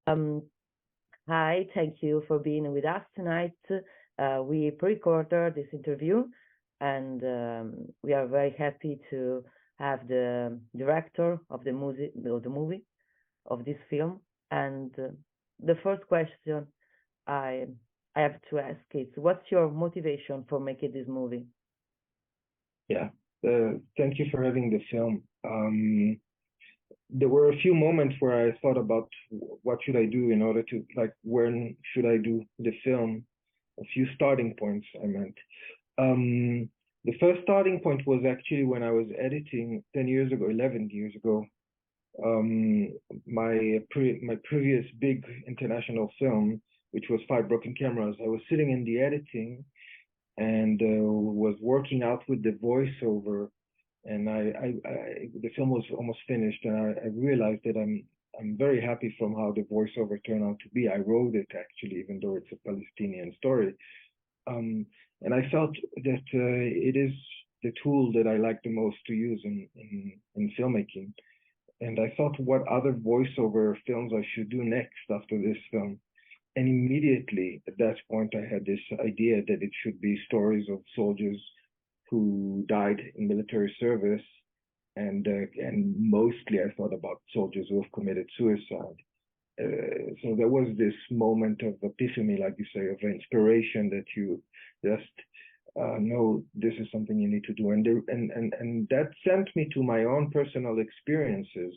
Um, Hi, thank you for being with us tonight. We pre-recorded this interview, and we are very happy to have the director of the movie of this film. And the first question I I have to ask is, what's your motivation for making this movie? Yeah, thank you for having the film. There were a few moments where I thought about what should I do in order to, like, when should I do the film? A few starting points, I meant. Um, the first starting point was actually when I was editing 10 years ago, 11 years ago, um, my previous big international film, which was Five Broken Cameras. I was sitting in the editing and was working out with the voiceover, and the film was almost finished, and I realized that I'm very happy from how the voiceover turned out to be. I wrote it actually, even though it's a Palestinian story, um, and I felt that it is the tool that I like the most to use in filmmaking. And I thought what other voiceover films I should do next after this film. And immediately at that point, I had this idea that it should be stories of soldiers who died in military service, and mostly I thought about soldiers who have committed suicide. So there was this moment of epiphany, like you say, of inspiration that you just know this is something you need to do, and that sent me to my own personal experiences.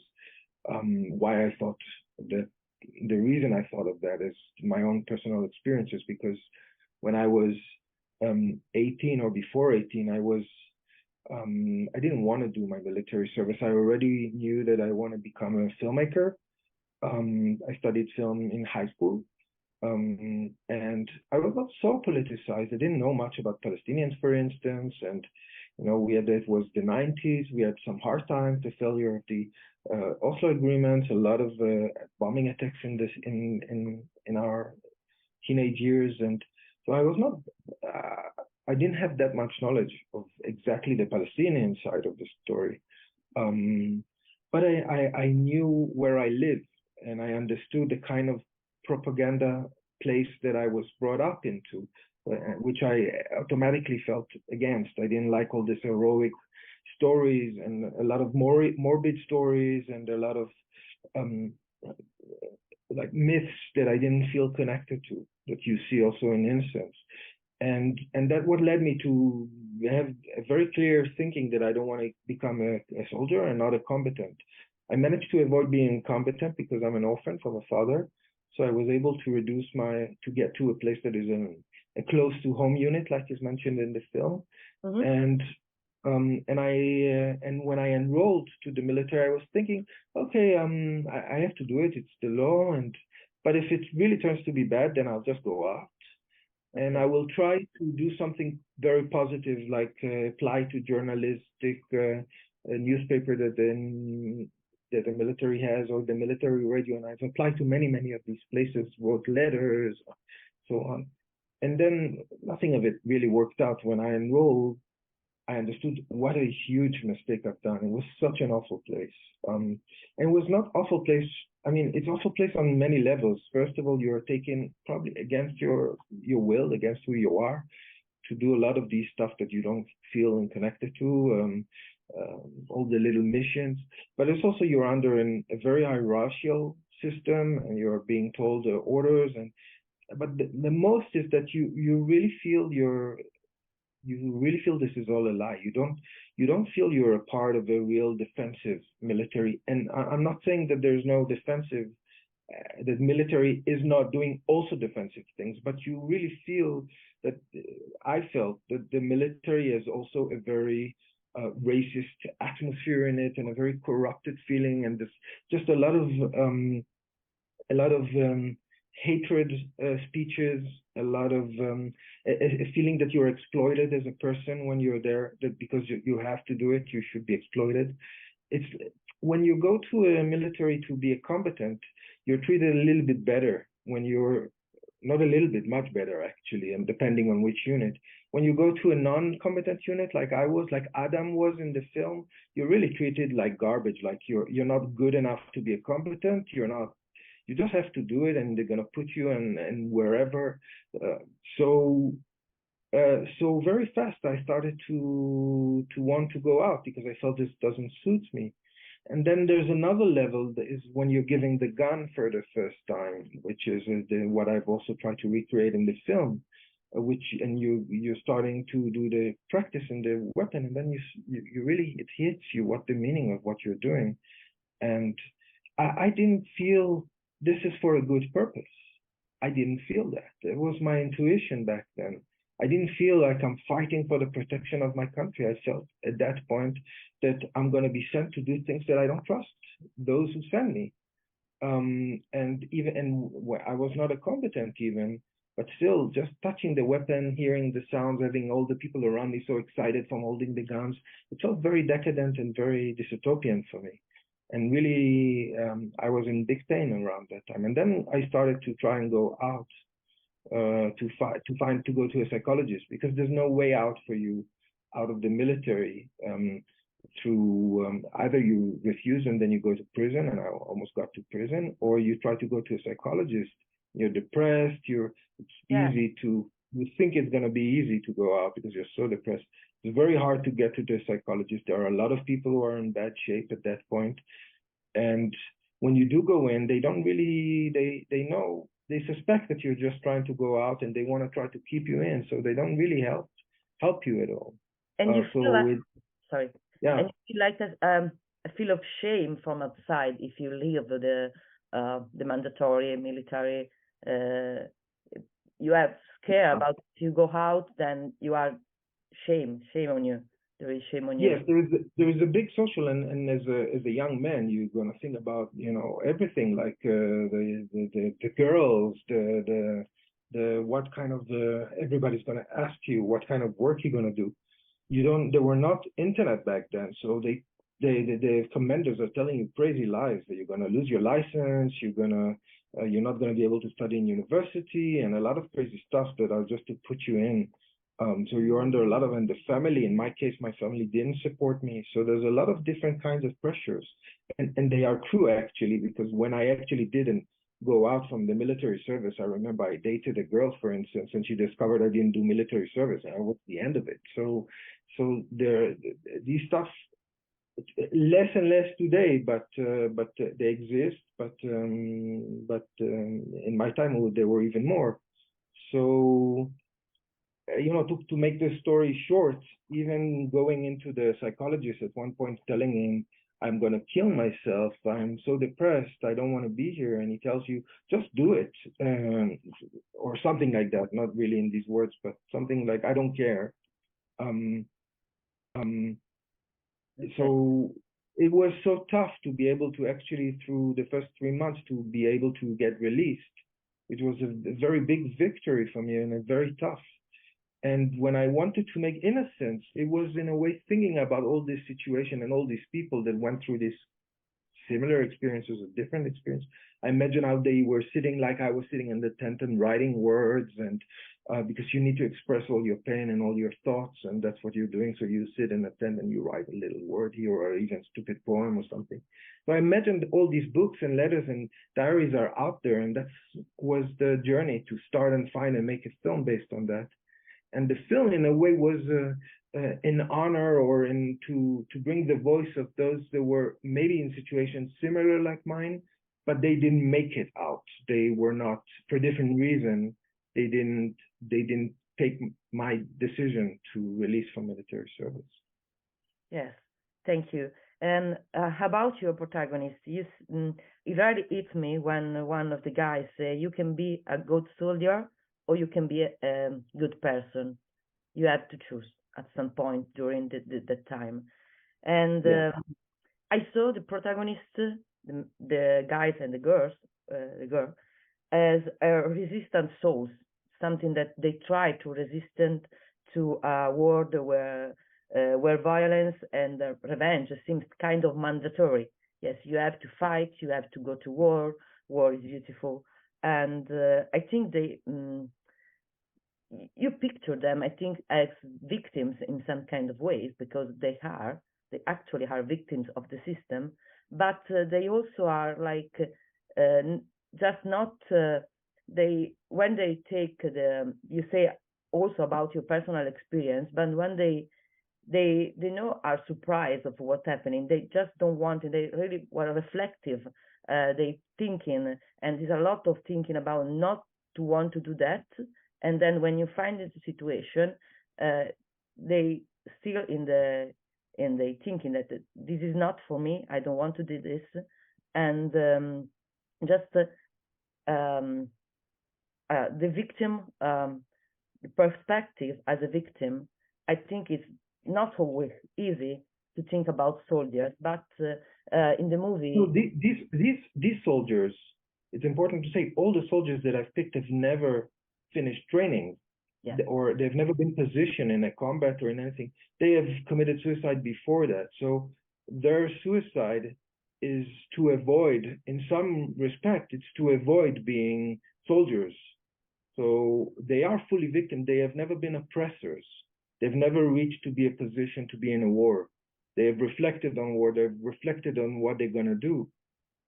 Why I thought that the reason I thought of that is my own personal experiences, because when I was 18 or before 18, I didn't want to do my military service. I already knew that I want to become a filmmaker. I studied film in high school, and I was not so politicized. I didn't know much about Palestinians, for instance, and it was the 90s. We had some hard times, the failure of the Oslo agreements, a lot of bombing attacks in our teenage years, and so I was not. I didn't have that much knowledge of exactly the Palestinian side of the story, um, but I knew where I lived, and I understood the kind of propaganda place that I was brought up into, which I automatically felt against. I didn't like all these heroic stories and a lot of morbid stories and a lot of um, like myths that I didn't feel connected to, that you see also in Innocence. And that what led me to have a very clear thinking that I don't want to become a soldier and not a combatant. I managed to avoid being combatant because I'm an orphan from a father. So I was able to to get to a place that is a close to home unit, like is mentioned in the film. Mm-hmm. And when I enrolled to the military, I was thinking, okay, I have to do it. It's the law, but if it really turns to be bad, then I'll just go out, and I will try to do something very positive, like apply to journalistic newspaper that the military has, or the military radio. And I've applied to many of these places, wrote letters, so on. And then nothing of it really worked out. When I enrolled, I understood what a huge mistake I've done. It was such an awful place. And it was not awful place. I mean, it's awful place on many levels. First of all, you're taken probably against your will, against who you are, to do a lot of these stuff that you don't feel connected to, all the little missions. But it's also you're under a very hierarchical system, and you're being told orders. But the most is that you really feel this is all a lie. You don't feel you're a part of a real defensive military. And I'm not saying that there's no defensive, that military is not doing also defensive things, but you really feel that I felt that the military is also a very racist atmosphere in it, and a very corrupted feeling, and this just a lot of hatred speeches, a lot of a feeling that you're exploited as a person when you're there, that because you have to do it, you should be exploited. It's when you go to a military to be a combatant, you're treated a little bit better. When you're not a little bit, much better actually, and depending on which unit. When you go to a non-combatant unit, like I was, like Adam was in the film, you're really treated like garbage. Like you're not good enough to be a combatant. You just have to do it, and they're gonna put you in wherever. So so very fast I started to want to go out because I felt this doesn't suit me. And then there's another level that is when you're giving the gun for the first time, which is what I've also tried to recreate in the film, and you're starting to do the practice in the weapon, and then you really, it hits you what the meaning of what you're doing. And I didn't feel this is for a good purpose. I didn't feel that. It was my intuition back then. I didn't feel like I'm fighting for the protection of my country. I felt at that point that I'm going to be sent to do things that I don't trust those who send me. And I was not a combatant even, but still just touching the weapon, hearing the sounds, having all the people around me so excited from holding the guns, it felt very decadent and very dystopian for me. And really, I was in big pain around that time. And then I started to try and go out, to go to a psychologist, because there's no way out for you out of the military. Through either you refuse and then you go to prison, and I almost got to prison, or you try to go to a psychologist. You're depressed. It's easy to, you think it's going to be easy to go out because you're so depressed. It's very hard to get to the psychologist. There are a lot of people who are in bad shape at that point. And when you do go in, they don't really, they know, they suspect that you're just trying to go out, and they want to try to keep you in. So they don't really help you at all. And you feel like, sorry. Yeah. And you feel like that, a feel of shame from outside if you leave the mandatory military. You have scare about if you go out, then you are shame on you. There is shame on you. Yes, there is a big social, and as a young man, you're gonna think about everything, like the girls, the what kind of everybody's gonna ask you what kind of work you're gonna do. There were not internet back then, so the commanders are telling you crazy lies that you're gonna lose your license, you're not gonna be able to study in university, and a lot of crazy stuff that are just to put you in. So you're under a lot of, and the family, in my case, my family didn't support me. So there's a lot of different kinds of pressures, and they are true actually, because when I actually didn't go out from the military service, I remember I dated a girl, for instance, and she discovered I didn't do military service, and I was the end of it. So these stuff, less and less today, but they exist. But in my time, there were even more. So to make the story short, even going into the psychologist at one point, telling him, I'm going to kill myself. I'm so depressed. I don't want to be here. And he tells you, just do it. Or something like that. Not really in these words, but something like, I don't care. So it was so tough to be able to actually, through the first 3 months, to be able to get released. It was a very big victory for me, and a very tough. And when I wanted to make Innocence, it was in a way thinking about all this situation and all these people that went through these similar experiences, a different experience. I imagine how they were sitting like I was sitting in the tent and writing words, and because you need to express all your pain and all your thoughts, and that's what you're doing. So you sit in a tent and you write a little word here, or even a stupid poem or something. So I imagined all these books and letters and diaries are out there, and that was the journey to start and find and make a film based on that. And the film, in a way, was in honor, or to bring the voice of those that were maybe in situations similar like mine, but they didn't make it out. They were not, for different reasons, they didn't take my decision to release from military service. Yes, thank you. And how about your protagonist? It really hit me when one of the guys say, you can be a good soldier, or you can be a good person. You have to choose at some point during the time. And I saw the protagonist, the guys and the girls, the girl, as resistant souls, something that they try to resist to a world where violence and revenge seems kind of mandatory. Yes, you have to fight, you have to go to war. War is beautiful. And I think you picture them, I think, as victims in some kind of ways, because they actually are victims of the system, but they also are like, just not when they take you say also about your personal experience, but when they know are surprised of what's happening, they just don't want it. They really were reflective. They thinking, and there's a lot of thinking about not to want to do that. And then when you find the situation, they still in the thinking that this is not for me. I don't want to do this, and just the victim, the perspective as a victim. I think it's not always easy to think about soldiers, but in the movie, So these soldiers, it's important to say, all the soldiers that I've picked have never finished training, yeah, or they've never been positioned in a combat or in anything. They have committed suicide before that. So their suicide is to avoid, in some respect, it's to avoid being soldiers. So they are fully victim. They have never been oppressors. They've never reached to be a position to be in a war. They have reflected on war. They've reflected on what they're gonna do,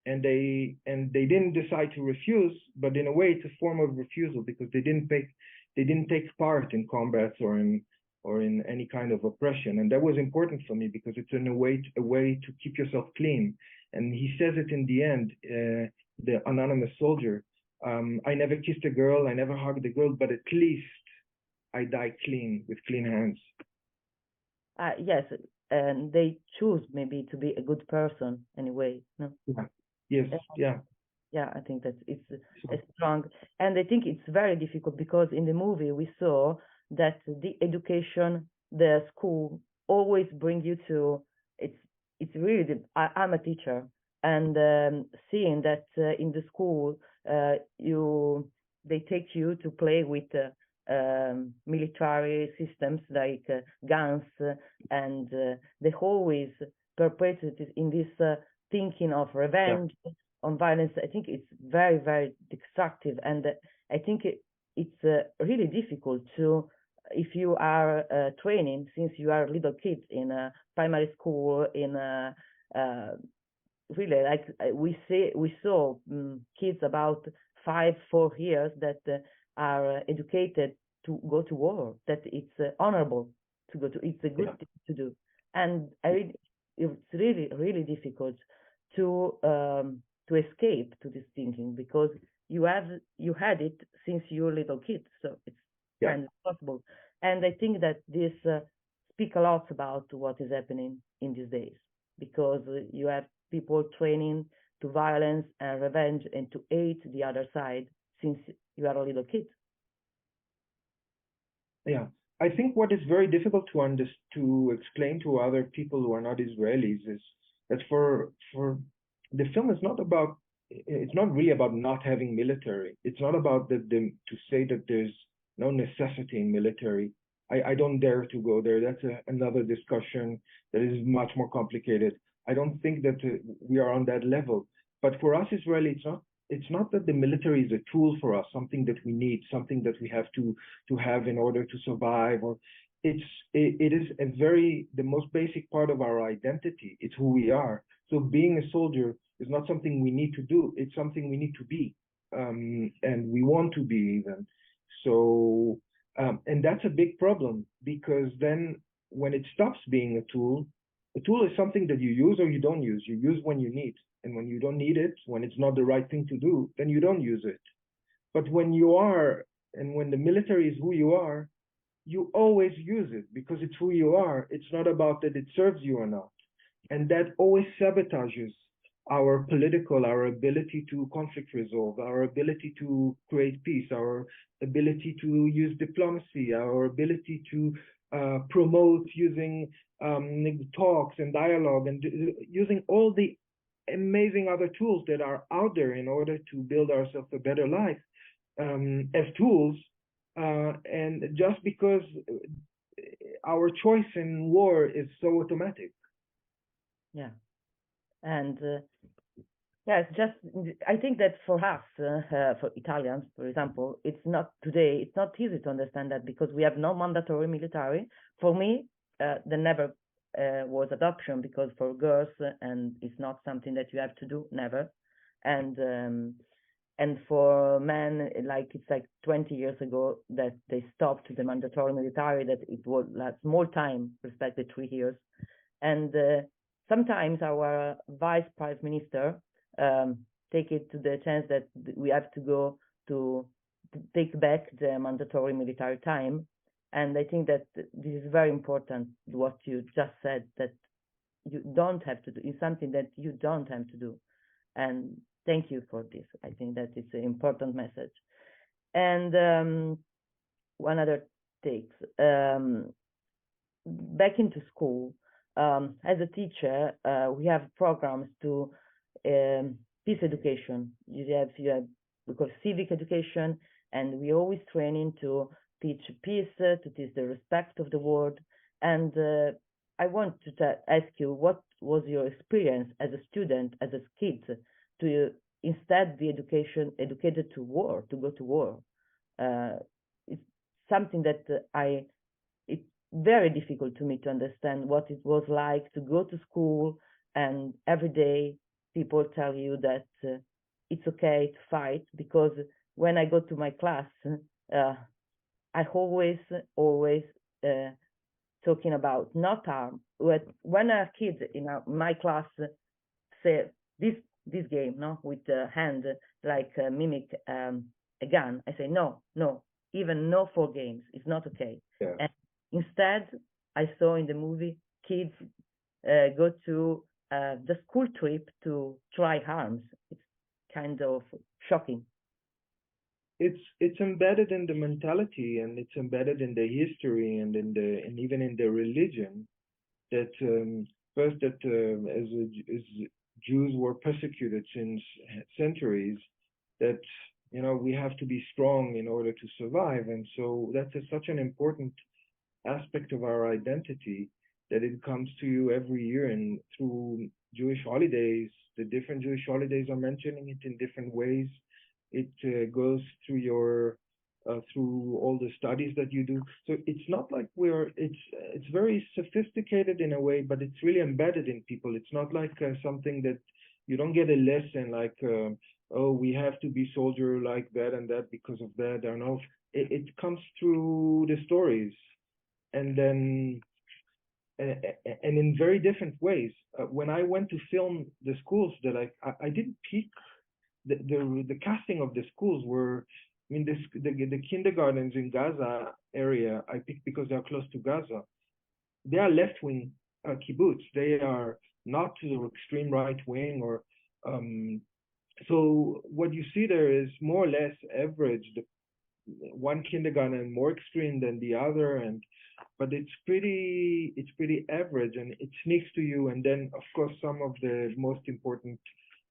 and they didn't decide to refuse. But in a way, it's a form of refusal because they didn't take part in combats or in any kind of oppression. And that was important for me because it's in a way to keep yourself clean. And he says it in the end, the anonymous soldier. I never kissed a girl, I never hugged a girl, but at least I die clean, with clean hands. yes, and they choose maybe to be a good person anyway. No? Yeah. Yes. Yeah. Yeah, I think that it's a strong, and I think it's very difficult because in the movie we saw that the education, the school always bring you to it's really I'm a teacher, and seeing that in the school they take you to play with military systems like guns, and they always perpetuated in this thinking of revenge. Yeah. On violence. I think it's very, very destructive, and I think it's really difficult to, if you are training since you are little kids in a primary school, in a really like we saw kids about 4 years that are educated to go to war, that it's honorable to go to, it's a good thing to do, and it's really, really difficult to escape to this thinking because you had it since you were little kids, so it's kind of possible. And I think that this speak a lot about what is happening in these days, because you have people training to violence and revenge and to hate the other side since you are a little kid. Yeah, I think what is very difficult to explain to other people who are not Israelis is that for the film is not about, it's not really about not having military. It's not about to say that there's no necessity in military. I don't dare to go there. That's another discussion that is much more complicated. I don't think that we are on that level. But for us, Israeli, it's not that the military is a tool for us, something that we need, something that we have to have in order to survive. Or it is the most basic part of our identity. It's who we are. So being a soldier is not something we need to do. It's something we need to be, and we want to be even. So, and that's a big problem, because then when it stops being a tool is something that you use or you don't use. You use when you need, and when you don't need it, when it's not the right thing to do, then you don't use it. But when you are, and when the military is who you are, you always use it because it's who you are. It's not about that it serves you or not. And that always sabotages our ability to conflict resolve, our ability to create peace, our ability to use diplomacy, our ability to promote using talks and dialogue, and using all the amazing other tools that are out there in order to build ourselves a better life as tools. And just because our choice in war is so automatic. Yeah. And yeah, it's just, I think that for us, for Italians, for example, it's not easy to understand that because we have no mandatory military. For me, there never was adoption because for girls, and it's not something that you have to do, never. And And for men, like it's like 20 years ago that they stopped the mandatory military, that it was like small time, respected 3 years. And sometimes our vice prime minister take it to the chance that we have to go to take back the mandatory military time. And I think that this is very important, what you just said, that you don't have to do. It's something that you don't have to do. And thank you for this. I think that it's an important message. And one other take. Back into school, as a teacher, we have programs to peace education. You have we call civic education, and we always training to teach peace, to teach the respect of the world. And I want to ask you, what was your experience as a student, as a kid, to instead be educated to war, to go to war? It's something that it's very difficult to me to understand what it was like to go to school and every day people tell you that it's okay to fight, because when I go to my class, I always talking about not harm. When a kid in my class say this game, no, with the hand, like mimic a gun, I say no, even no for games, it's not okay. Yeah. And instead, I saw in the movie kids go to the school trip to try arms. It's kind of shocking. It's embedded in the mentality, and it's embedded in the history, and even in the religion, that first that as Jews were persecuted since centuries, that we have to be strong in order to survive, and so that's such an important aspect of our identity, that it comes to you every year and through Jewish holidays. The different Jewish holidays are mentioning it in different ways. It goes through your through all the studies that you do. So it's not like it's very sophisticated in a way, but it's really embedded in people. It's not like something that you don't get a lesson like, oh, we have to be soldier like that and that because of that. I don't know. It comes through the stories, and then and in very different ways. When I went to film the schools, that I didn't pick the casting of the schools were, I mean, the kindergartens in Gaza area I picked because they are close to Gaza. They are left-wing kibbutz. They are not to the extreme right wing, or so what you see there is more or less average. One kindergarten more extreme than the other, but it's pretty average, and it sneaks to you. And then of course some of the most important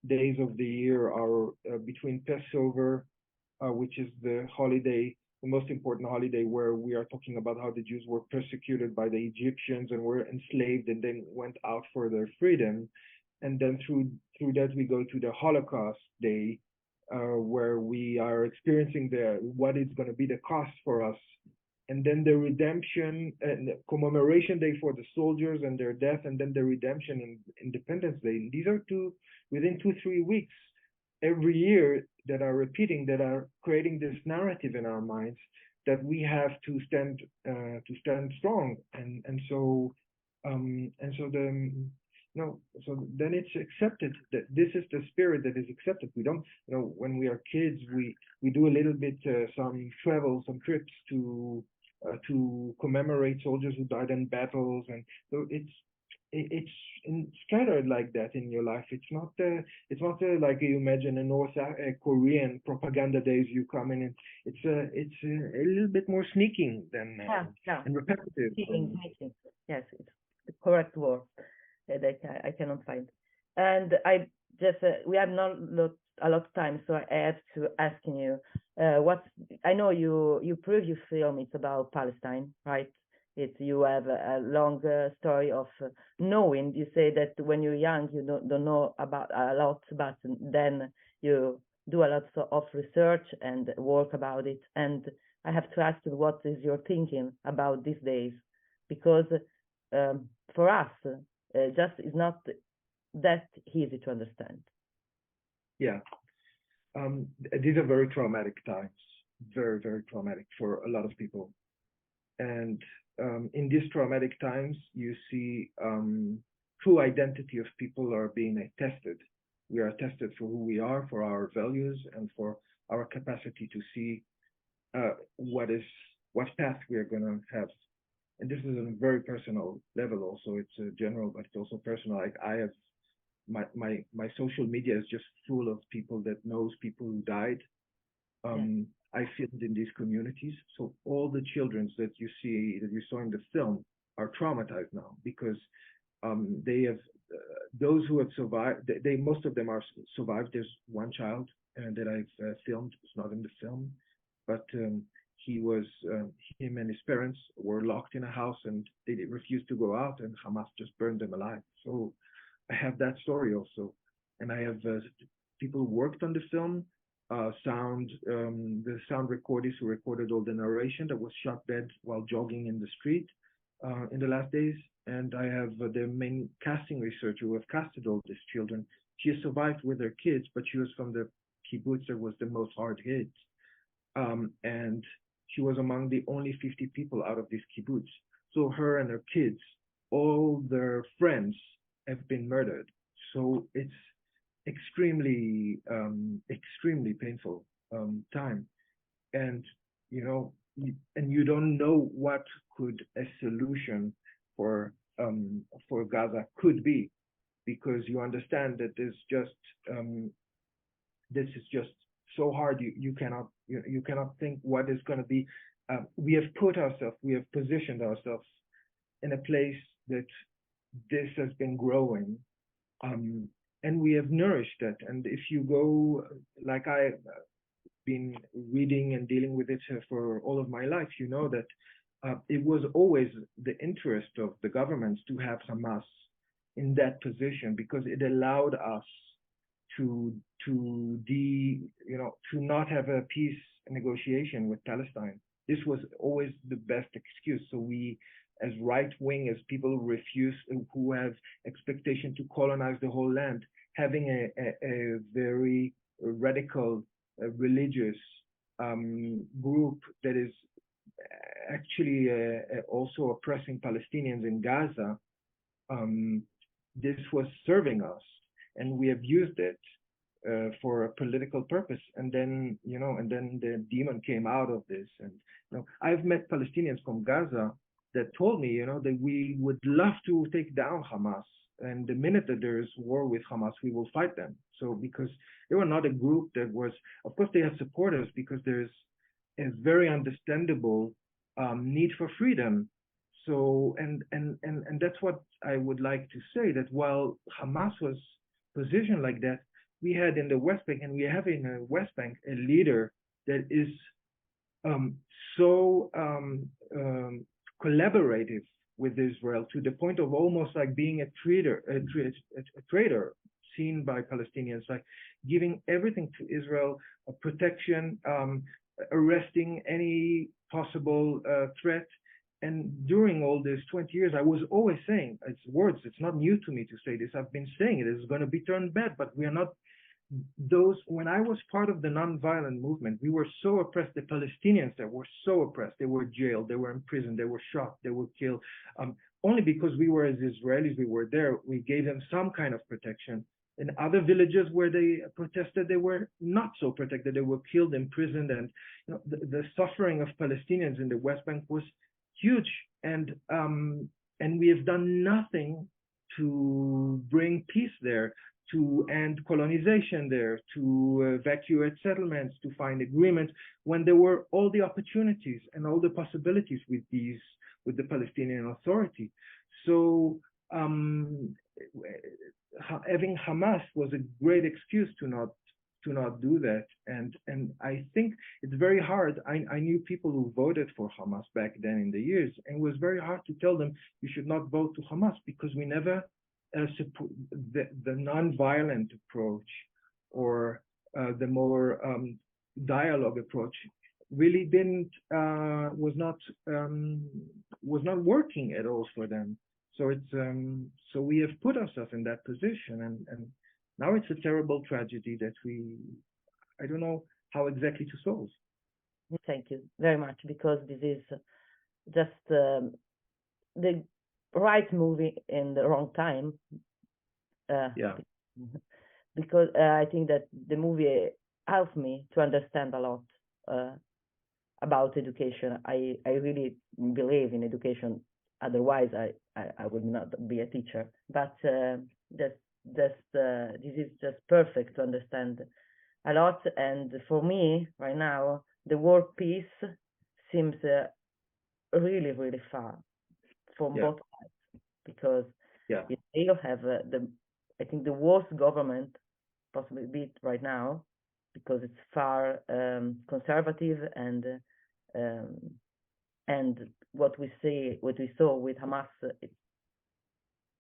days of the year are between Passover, which is the most important holiday, where we are talking about how the Jews were persecuted by the Egyptians and were enslaved and then went out for their freedom. And then through that we go to the Holocaust Day, where we are experiencing what is going to be the cost for us. And then the redemption and the commemoration day for the soldiers and their death, and then the redemption and Independence Day. And these are within 2-3 weeks every year that are repeating, that are creating this narrative in our minds that we have to stand strong. And so so then it's accepted that this is the spirit that is accepted. We don't, when we are kids, we do a little bit some travel, some trips to commemorate soldiers who died in battles, and so it's scattered like that in your life. It's not like you imagine a North Korean propaganda days. You come in, and it's a little bit more sneaking than and repetitive. Sneaking. Yes, it's the correct word that I cannot find. And I just we have not a lot of time, so I have to asking you I know your previous film is about Palestine, right? You have a long story of knowing. You say that when you're young you don't know about a lot, but then you do a lot of research and work about it. And I have to ask you, what is your thinking about these days? Because for us, just is not that easy to understand. Yeah. these are very traumatic times, very, very traumatic for a lot of people. And in these traumatic times, you see true identity of people are being tested. We are tested for who we are, for our values, and for our capacity to see what path we are going to have. And this is on a very personal level. Also, it's general, but it's also personal. Like I have my social media is just full of people that knows people who died. I filmed in these communities, so all the children that you saw in the film are traumatized now because they have those who have survived. They most of them are survived. There's one child that I've filmed. It's not in the film, but he was him and his parents were locked in a house and they refused to go out, and Hamas just burned them alive. So I have that story also, and I have people who worked on the film, the sound recorders who recorded all the narration that was shot dead while jogging in the street in the last days, and I have the main casting researcher who have casted all these children. She has survived with her kids, but she was from the kibbutz that was the most hard hit, and she was among the only 50 people out of this kibbutz. So her and her kids, all their friends have been murdered. So it's extremely, extremely painful time. And, you know, and you don't know what could a solution for Gaza could be, because you understand that this is just so hard. You cannot think what is going to be. We have positioned ourselves in a place that this has been growing, and we have nourished it. And if you go, like I've been reading and dealing with it for all of my life, you know that it was always the interest of the governments to have Hamas in that position, because it allowed us to not have a peace negotiation with Palestine. This was always the best excuse. So we, as right wing, as people who have expectation to colonize the whole land, having a very radical religious group that is actually also oppressing Palestinians in Gaza, this was serving us, and we have used it for a political purpose. And then, the demon came out of this. And I've met Palestinians from Gaza that told me, that we would love to take down Hamas, and the minute that there is war with Hamas, we will fight them. So because they were not a group that was, of course, they have supporters because there's a very understandable need for freedom. So and that's what I would like to say, that while Hamas was positioned like that, we had in the West Bank, and we have in the West Bank, a leader that is so collaborative with Israel, to the point of almost like being a traitor seen by Palestinians, like giving everything to Israel, protection, arresting any possible threat. And during all these 20 years, I was always saying, it's not new to me to say this, I've been saying it is going to be turned bad, but we are not when I was part of the nonviolent movement, we were so oppressed. The Palestinians that were so oppressed, they were jailed, they were imprisoned, they were shot, they were killed. Only because we were, as Israelis, we were there, we gave them some kind of protection. In other villages where they protested, they were not so protected. They were killed, imprisoned, and the suffering of Palestinians in the West Bank was huge. And we have done nothing to bring peace there, to end colonization there, to evacuate settlements, to find agreements, when there were all the opportunities and all the possibilities with the Palestinian Authority. So having Hamas was a great excuse to not do that. And I think it's very hard. I knew people who voted for Hamas back then in the years, and it was very hard to tell them you should not vote to Hamas, because we never support the non-violent approach, or the more dialogue approach really was not working at all for them. So so we have put ourselves in that position, and now it's a terrible tragedy that I don't know how exactly to solve. Thank you very much, because this is just the right movie in the wrong time. Yeah. Because I think that the movie helped me to understand a lot about education. I really believe in education. Otherwise, I would not be a teacher. But this is just perfect to understand a lot. And for me, right now, the word peace seems really, really far from both sides, because Israel have I think the worst government possibly be right now, because it's far conservative, and what we saw with Hamas, it's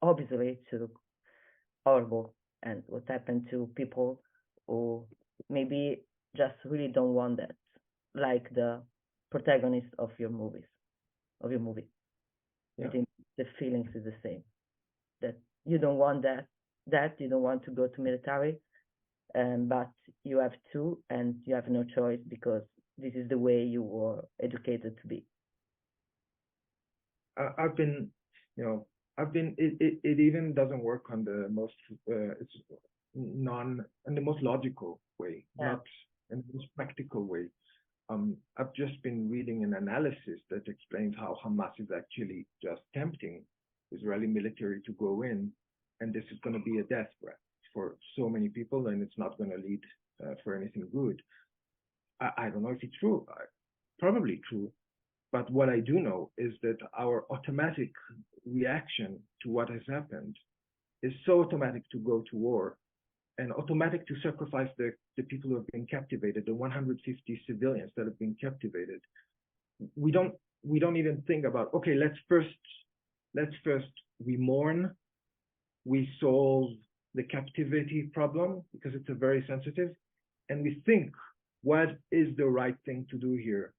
obviously too horrible, and what happened to people who maybe just really don't want that, like the protagonist of your movie. I think the feelings is the same, that you don't want that you don't want to go to military, but you have to, and you have no choice, because this is the way you were educated to be. I've been, it even doesn't work on the most, it's in the most logical way, not in the most practical way. I've just been reading an analysis that explains how Hamas is actually just tempting Israeli military to go in, and this is going to be a death threat for so many people, and it's not going to lead for anything good. I don't know if it's true, probably true, but what I do know is that our automatic reaction to what has happened is so automatic to go to war and automatic to sacrifice the people who have been captivated, the 150 civilians that have been captivated. We don't even think about, okay, let's first we mourn, we solve the captivity problem, because it's a very sensitive, and we think, what is the right thing to do here?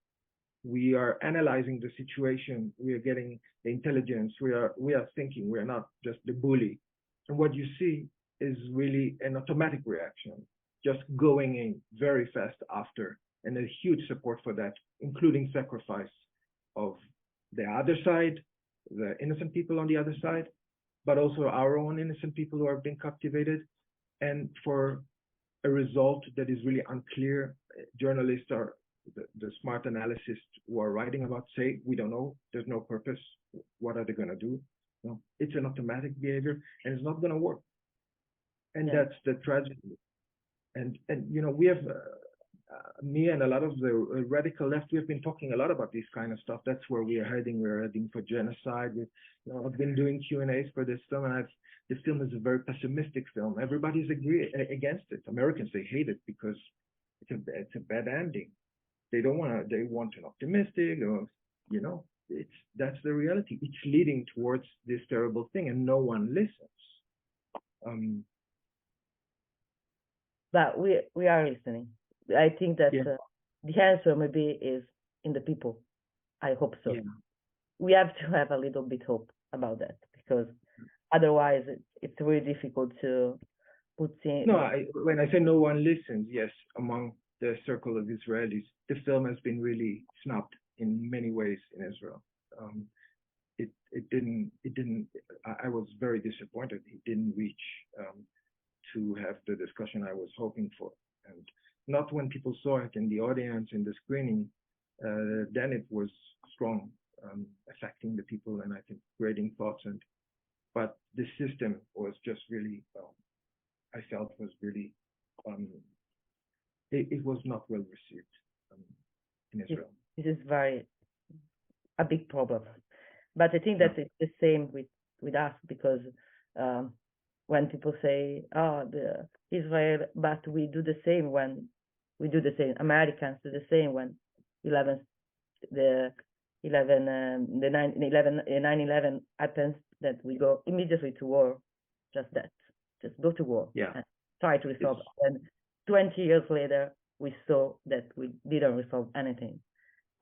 We are analyzing the situation, we are getting the intelligence, we are thinking, we are not just the bully. And what you see is really an automatic reaction, just going in very fast after, and a huge support for that, including sacrifice of the other side, the innocent people on the other side, but also our own innocent people who are being captivated, and for a result that is really unclear. Journalists are the smart analysts who are writing about say, we don't know, there's no purpose, what are they going to do? No, it's an automatic behavior, and it's not going to work. And that's the tragedy. And we have me and a lot of the radical left, we've been talking a lot about this kind of stuff. That's where we are heading. We're heading for genocide. I've been doing Q&As for this film, and this film is a very pessimistic film. Everybody's against it. Americans, they hate it because it's a bad ending. They don't want to. They want an optimistic, or that's the reality. It's leading towards this terrible thing, and no one listens. But we are listening. I think that the answer maybe is in the people. I hope so. Yeah. We have to have a little bit hope about that, because otherwise it's really difficult to put in. No, when I say no one listens, yes, among the circle of Israelis, the film has been really snubbed in many ways in Israel. It didn't. I was very disappointed. It didn't reach to have the discussion I was hoping for, and not when people saw it in the audience, in the screening, then it was strong, affecting the people, and I think creating thoughts. But the system was just really, I felt was really, it was not well received in Israel. This is a big problem, but I think that it's the same with us, because when people say, "Oh, the Israel," but we do the same when we do the same. Americans do the same when 9/11 happens, that we go immediately to war. Just go to war. And try to resolve. And 20 years later, we saw that we didn't resolve anything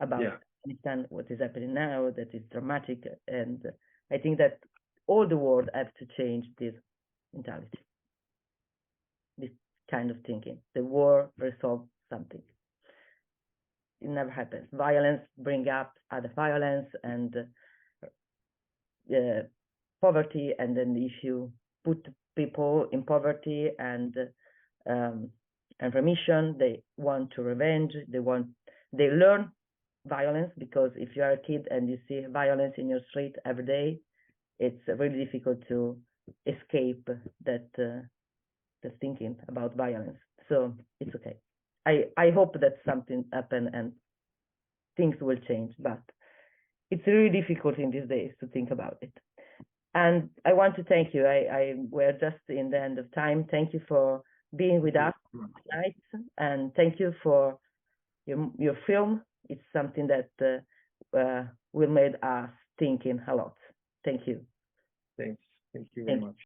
about understand what is happening now. That is dramatic, and I think that all the world has to change this mentality. kind of thinking. The war resolves something. It never happens. Violence bring up other violence and poverty, and then the issue put people in poverty and remission. They want to revenge. They learn violence, because if you are a kid and you see violence in your street every day, it's really difficult to escape that the thinking about violence. So it's okay. I hope that something happen and things will change, but it's really difficult in these days to think about it. And I want to thank you. We're just in the end of time. Thank you for being with us tonight, and thank you for your film. It's something that will make us thinking a lot. Thank you. Thanks. Thank you very much.